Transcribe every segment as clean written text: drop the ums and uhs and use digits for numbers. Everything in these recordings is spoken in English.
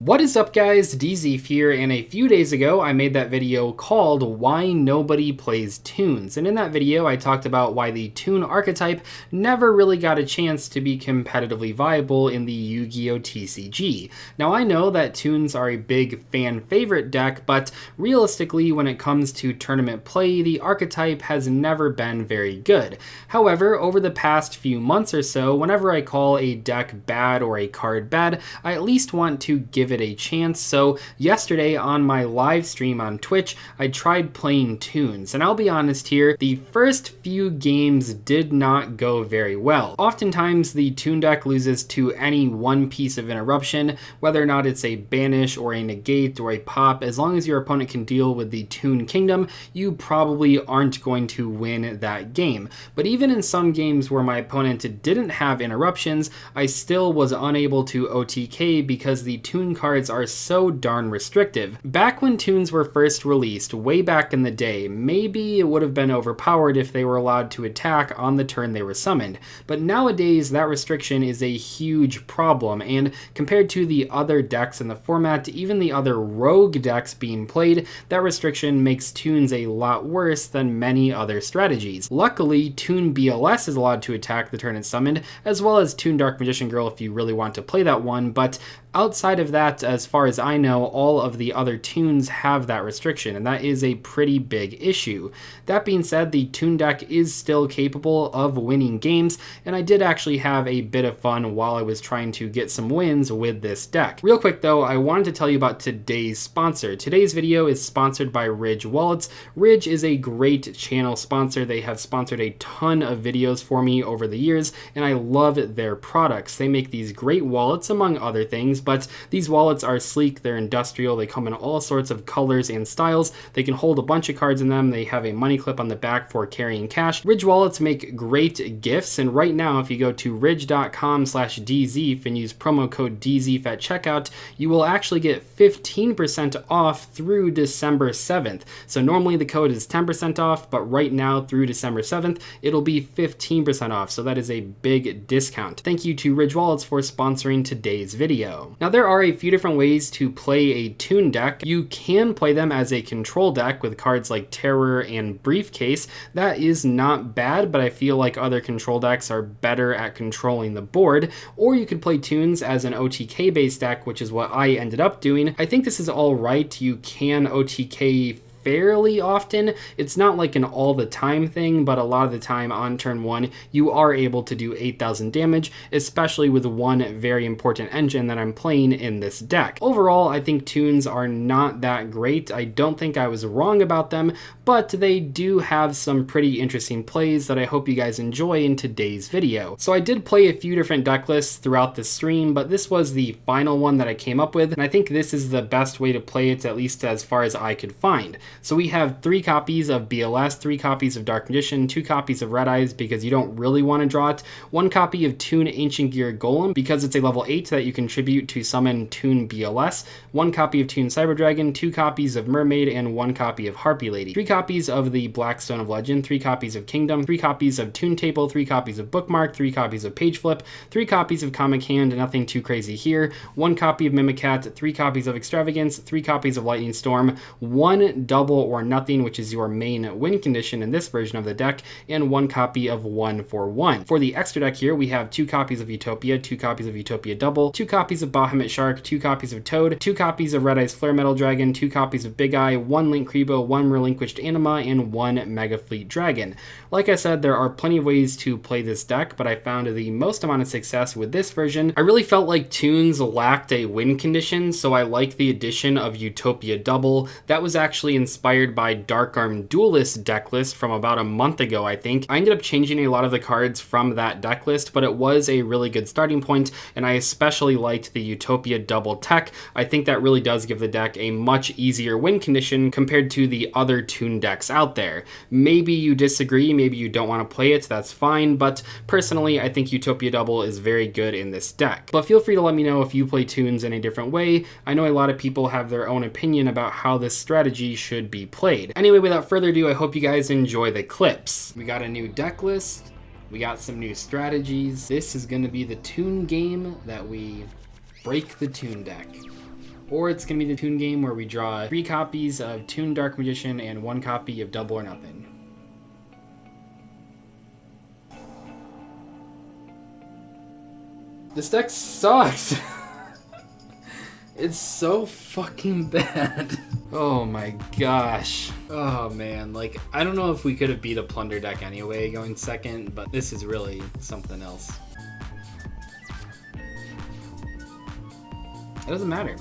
What is up guys, Dzeeff here, and a few days ago I made that video called Why Nobody Plays Toons, and in that video I talked about why the Toon archetype never really got a chance to be competitively viable in the Yu-Gi-Oh! TCG. Now I know that Toons are a big fan favorite deck, but realistically when it comes to tournament play, the archetype has never been very good. However, over the past few months or so, whenever I call a deck bad or a card bad, I at least want to give it a chance. So yesterday on my live stream on Twitch, I tried playing Toons, and I'll be honest here, the first few games did not go very well. Oftentimes the Toon deck loses to any one piece of interruption, whether or not it's a banish or a negate or a pop. As long as your opponent can deal with the Toon Kingdom, you probably aren't going to win that game. But even in some games where my opponent didn't have interruptions, I still was unable to OTK because the Toon cards are so darn restrictive. Back when Toons were first released, way back in the day, maybe it would have been overpowered if they were allowed to attack on the turn they were summoned. But nowadays, that restriction is a huge problem, and compared to the other decks in the format, even the other rogue decks being played, that restriction makes Toons a lot worse than many other strategies. Luckily, Toon BLS is allowed to attack the turn it's summoned, as well as Toon Dark Magician Girl if you really want to play that one, but outside of that, as far as I know, all of the other Toons have that restriction, and that is a pretty big issue. That being said, the Toon deck is still capable of winning games, and I did actually have a bit of fun while I was trying to get some wins with this deck. Real quick though, I wanted to tell you about today's sponsor. Today's video is sponsored by Ridge Wallets. Ridge is a great channel sponsor. They have sponsored a ton of videos for me over the years, and I love their products. They make these great wallets, among other things, but these wallets are sleek, they're industrial, they come in all sorts of colors and styles, they can hold a bunch of cards in them, they have a money clip on the back for carrying cash. Ridge wallets make great gifts, and right now if you go to ridge.com/Dzeeff and use promo code Dzeeff at checkout, you will actually get 15% off through December 7th. So normally the code is 10% off, but right now through December 7th, it'll be 15% off, so that is a big discount. Thank you to Ridge Wallets for sponsoring today's video. Now there are a few different ways to play a Toon deck. You can play them as a control deck with cards like Terror and Briefcase. That is not bad, but I feel like other control decks are better at controlling the board. Or you could play Toons as an OTK based deck, which is what I ended up doing. I think this is all right. You can OTK fairly often. It's not like an all the time thing, but a lot of the time on turn one, you are able to do 8,000 damage, especially with one very important engine that I'm playing in this deck. Overall, I think Toons are not that great. I don't think I was wrong about them, but they do have some pretty interesting plays that I hope you guys enjoy in today's video. So I did play a few different deck lists throughout the stream, but this was the final one that I came up with, and I think this is the best way to play it, at least as far as I could find. So we have 3 copies of BLS, 3 copies of Dark Magician, 2 copies of Red Eyes because you don't really want to draw it, 1 copy of Toon Ancient Gear Golem because it's a level 8 that you contribute to summon Toon BLS, 1 copy of Toon Cyber Dragon, 2 copies of Mermaid, and 1 copy of Harpy Lady, 3 copies of the Blackstone of Legend, 3 copies of Kingdom, 3 copies of Toon Table, 3 copies of Bookmark, 3 copies of Page Flip, 3 copies of Comic Hand, nothing too crazy here, 1 copy of Mimicat, 3 copies of Extravagance, 3 copies of Lightning Storm, 1 double or nothing, which is your main win condition in this version of the deck, and 1 copy of 1/1. For the extra deck here, we have 2 copies of Utopia, 2 copies of Utopia Double, 2 copies of Bahamut Shark, 2 copies of Toad, 2 copies of Red Eyes Flare Metal Dragon, 2 copies of Big Eye, 1 Link Kribo, 1 Relinquished Anima, and 1 Mega Fleet Dragon. Like I said, there are plenty of ways to play this deck, but I found the most amount of success with this version. I really felt like Toons lacked a win condition, so I like the addition of Utopia Double. That was actually inspired by Dark Arm Duelist deck list from about a month ago, I think. I ended up changing a lot of the cards from that deck list, but it was a really good starting point, and I especially liked the Utopia Double tech. I think that really does give the deck a much easier win condition compared to the other Toon decks out there. Maybe you disagree, maybe you don't want to play it, that's fine, but personally I think Utopia Double is very good in this deck. But feel free to let me know if you play Toons in a different way. I know a lot of people have their own opinion about how this strategy should be played. Anyway, without further ado, I hope you guys enjoy the clips. We got a new deck list, we got some new strategies. This is going to be the Toon game that we break the Toon deck. or it's gonna be the Toon game where we draw 3 copies of Toon Dark Magician and 1 copy of Double or Nothing. This deck sucks. It's so fucking bad. Oh my gosh. Oh man, like, I don't know if we could have beat a Plunder deck anyway going second, but this is really something else. It doesn't matter.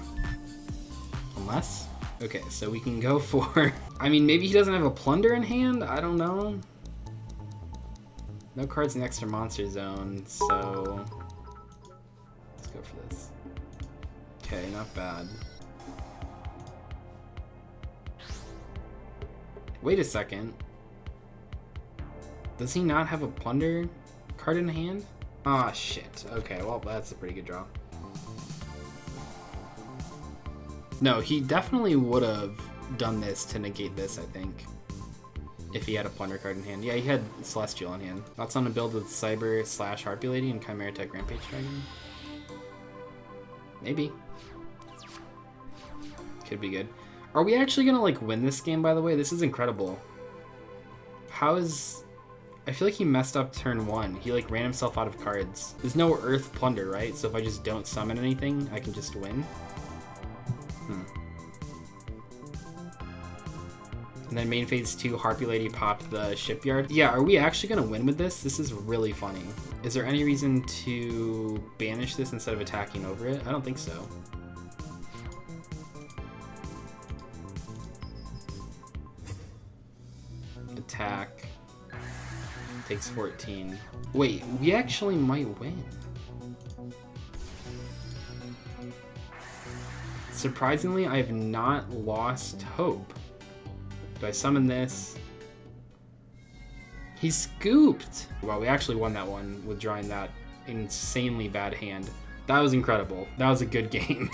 Unless, okay, so we can go for, I mean, maybe he doesn't have a Plunder in hand? I don't know. No cards in the extra monster zone, so let's go for this. Okay, not bad. Wait a second. Does he not have a Plunder card in hand? Ah, shit. Okay, well, that's a pretty good draw. No, he definitely would have done this to negate this, I think. If he had a Plunder card in hand. Yeah, he had Celestial in hand. That's on a build with Cyber / Harpy Lady and Chimera Tech Rampage Dragon. Maybe. Could be good. Are we actually gonna like win this game, by the way? This is incredible. How is... I feel like he messed up turn 1. He like ran himself out of cards. There's no Earth Plunder, right? So if I just don't summon anything, I can just win. And then main phase 2, Harpy Lady popped the Shipyard. Yeah, are we actually gonna win with this? This is really funny. Is there any reason to banish this instead of attacking over it? I don't think so. Attack. Takes 14. Wait, we actually might win. Surprisingly, I have not lost hope. Do I summon this? He scooped! Wow, we actually won that one with drawing that insanely bad hand. That was incredible. That was a good game.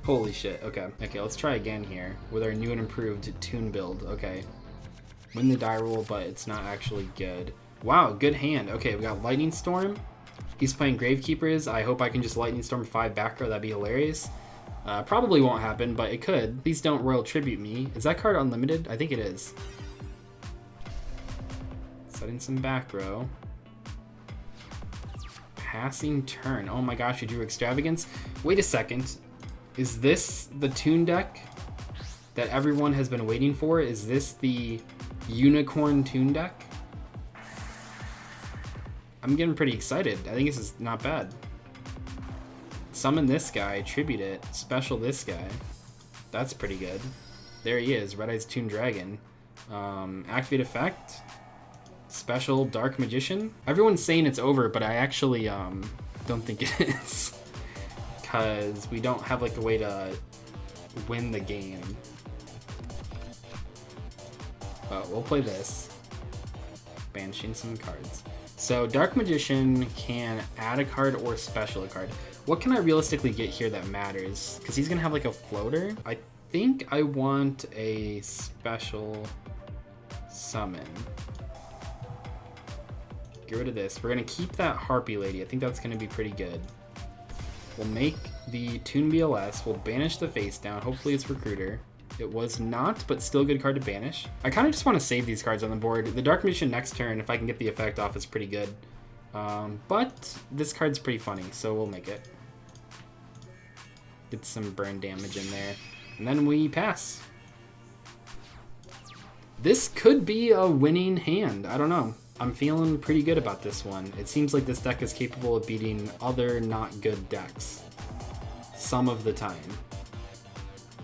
Holy shit. Okay. Okay, let's try again here with our new and improved Toon build. Okay. Win the die roll, but it's not actually good. Wow, good hand. Okay, we got Lightning Storm. He's playing Gravekeepers. I hope I can just Lightning Storm 5 back row. That'd be hilarious. Probably won't happen, but it could. Please don't Royal Tribute me. Is that card unlimited? I think it is. Setting some back row. Passing turn. Oh my gosh, we drew Extravagance. Wait a second. Is this the Toon deck that everyone has been waiting for? Is this the Unicorn Toon deck? I'm getting pretty excited. I think this is not bad. Summon this guy, tribute it, special this guy. That's pretty good. There he is, Red Eyes Toon Dragon. Activate effect. Special Dark Magician. Everyone's saying it's over, but I actually don't think it is. Because we don't have like a way to win the game. But we'll play this. Banishing some cards. So Dark Magician can add a card or special a card. What can I realistically get here that matters? Because he's going to have like a floater. I think I want a special summon. Get rid of this. We're going to keep that Harpy Lady. I think that's going to be pretty good. We'll make the Toon BLS. We'll banish the face down. Hopefully it's Recruiter. It was not, but still a good card to banish. I kind of just want to save these cards on the board. The Dark Magician next turn, if I can get the effect off, is pretty good. But this card's pretty funny, so we'll make it. Get some burn damage in there. And then we pass. This could be a winning hand. I don't know. I'm feeling pretty good about this one. It seems like this deck is capable of beating other not good decks. Some of the time.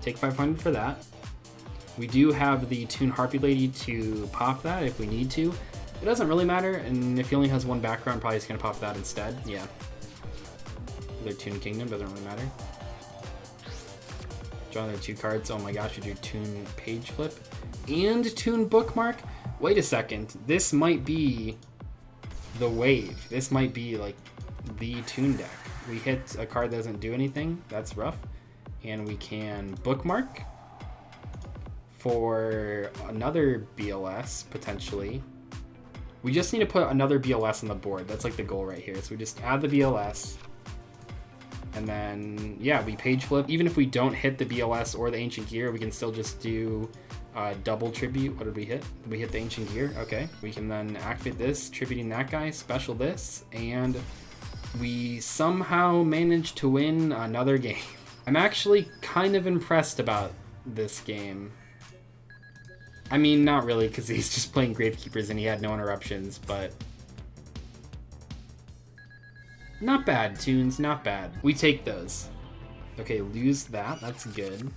Take 500 for that. We do have the Toon Harpy Lady to pop that if we need to. It doesn't really matter, and if he only has one background, probably just gonna pop that instead. Yeah. Their Toon Kingdom doesn't really matter. Draw their 2 cards. Oh my gosh, we do Toon Page Flip and Toon Bookmark. Wait a second. This might be the wave. This might be like the Toon deck. We hit a card that doesn't do anything. That's rough. And we can bookmark for another BLS, potentially. We just need to put another BLS on the board. That's like the goal right here. So we just add the BLS. And then, yeah, we page flip. Even if we don't hit the BLS or the Ancient Gear, we can still just do double tribute. What did we hit? Did we hit the Ancient Gear? Okay. We can then activate this, tributing that guy, special this, and we somehow managed to win another game. I'm actually kind of impressed about this game. I mean, not really, because he's just playing Gravekeepers and he had no interruptions, but not bad, Toons, not bad. We take those. Okay, lose that, that's good.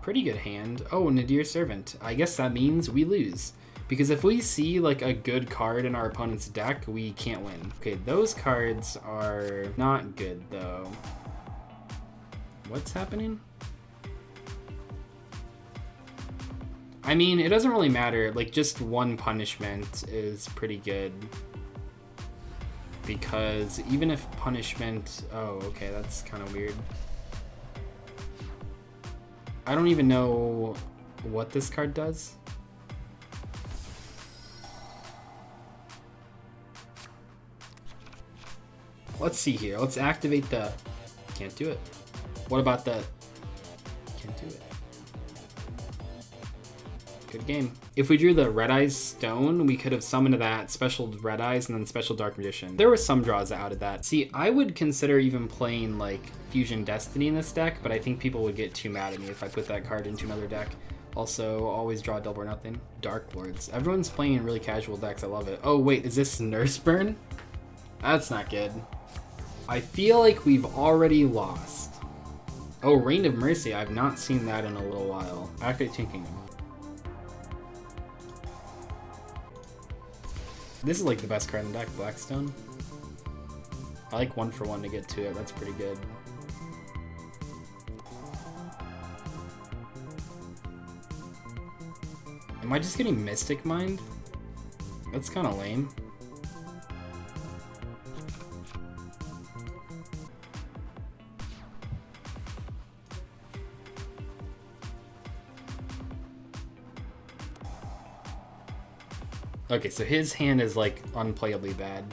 Pretty good hand. Oh, Nadir Servant. I guess that means we lose. Because if we see like a good card in our opponent's deck, we can't win. Okay, those cards are not good though. What's happening? I mean, it doesn't really matter. Like, just one punishment is pretty good. Because even if punishment... Oh, okay, that's kind of weird. I don't even know what this card does. Let's see here. Let's activate the... Can't do it. What about the... Can't do it. Good game. If we drew the Red Eyes Stone, we could have summoned that, special Red Eyes, and then special Dark Magician. There were some draws out of that. See, I would consider even playing like Fusion Destiny in this deck, but I think people would get too mad at me if I put that card into another deck. Also, always draw double or nothing. Dark Lords. Everyone's playing really casual decks. I love it. Oh, wait, is this Nurse Burn? That's not good. I feel like we've already lost. Oh, Reign of Mercy. I've not seen that in a little while. Activate Toon Kingdom. This is like the best card in the deck, Blackstone. I like 1-for-1 to get to it. That's pretty good. Am I just getting Mystic Mind? That's kind of lame. Okay, so his hand is like unplayably bad.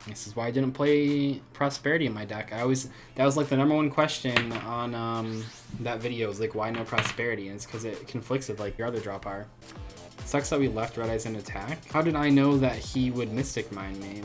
This is why I didn't play Prosperity in my deck. That was like the #1 question on that video, was like, why no Prosperity? And it's because it conflicts with like your other draw power. Sucks that we left Red Eyes in attack. How did I know that he would Mystic Mind me?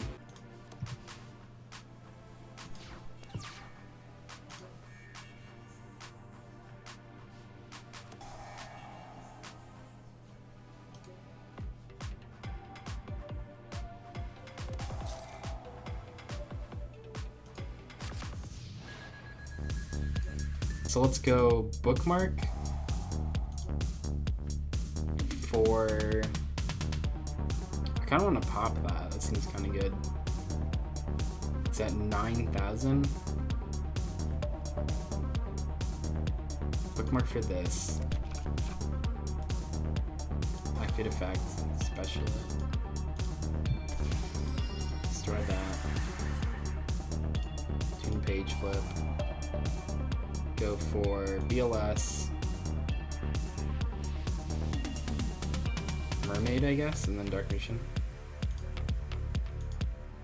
So let's go Bookmark. For... I kind of want to pop that. That seems kind of good. It's at 9,000. Bookmark for this. Activate effect. Special. Destroy that. Toon page flip. Go for BLS. Mermaid, I guess, and then Dark Magician.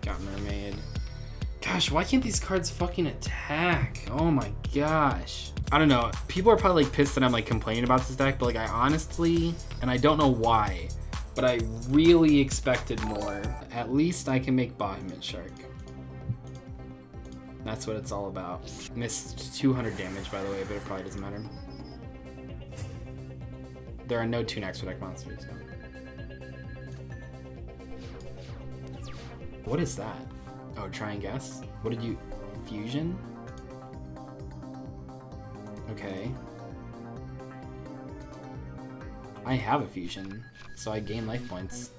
Got Mermaid. Gosh, why can't these cards fucking attack? Oh my gosh. I don't know. People are probably like pissed that I'm like complaining about this deck, but like I honestly, and I don't know why, but I really expected more. At least I can make Bahamut Shark. That's what it's all about. Missed 200 damage, by the way, but it probably doesn't matter. There are no Toon extra deck monsters. No. What is that? Oh, try and guess. What did you... Fusion? Okay. I have a fusion, so I gain life points.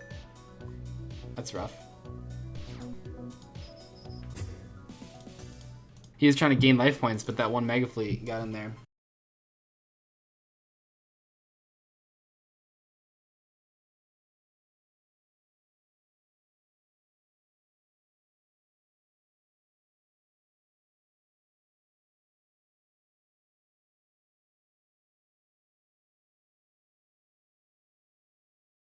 That's rough. He was trying to gain life points, but that one Mega Fleet got in there.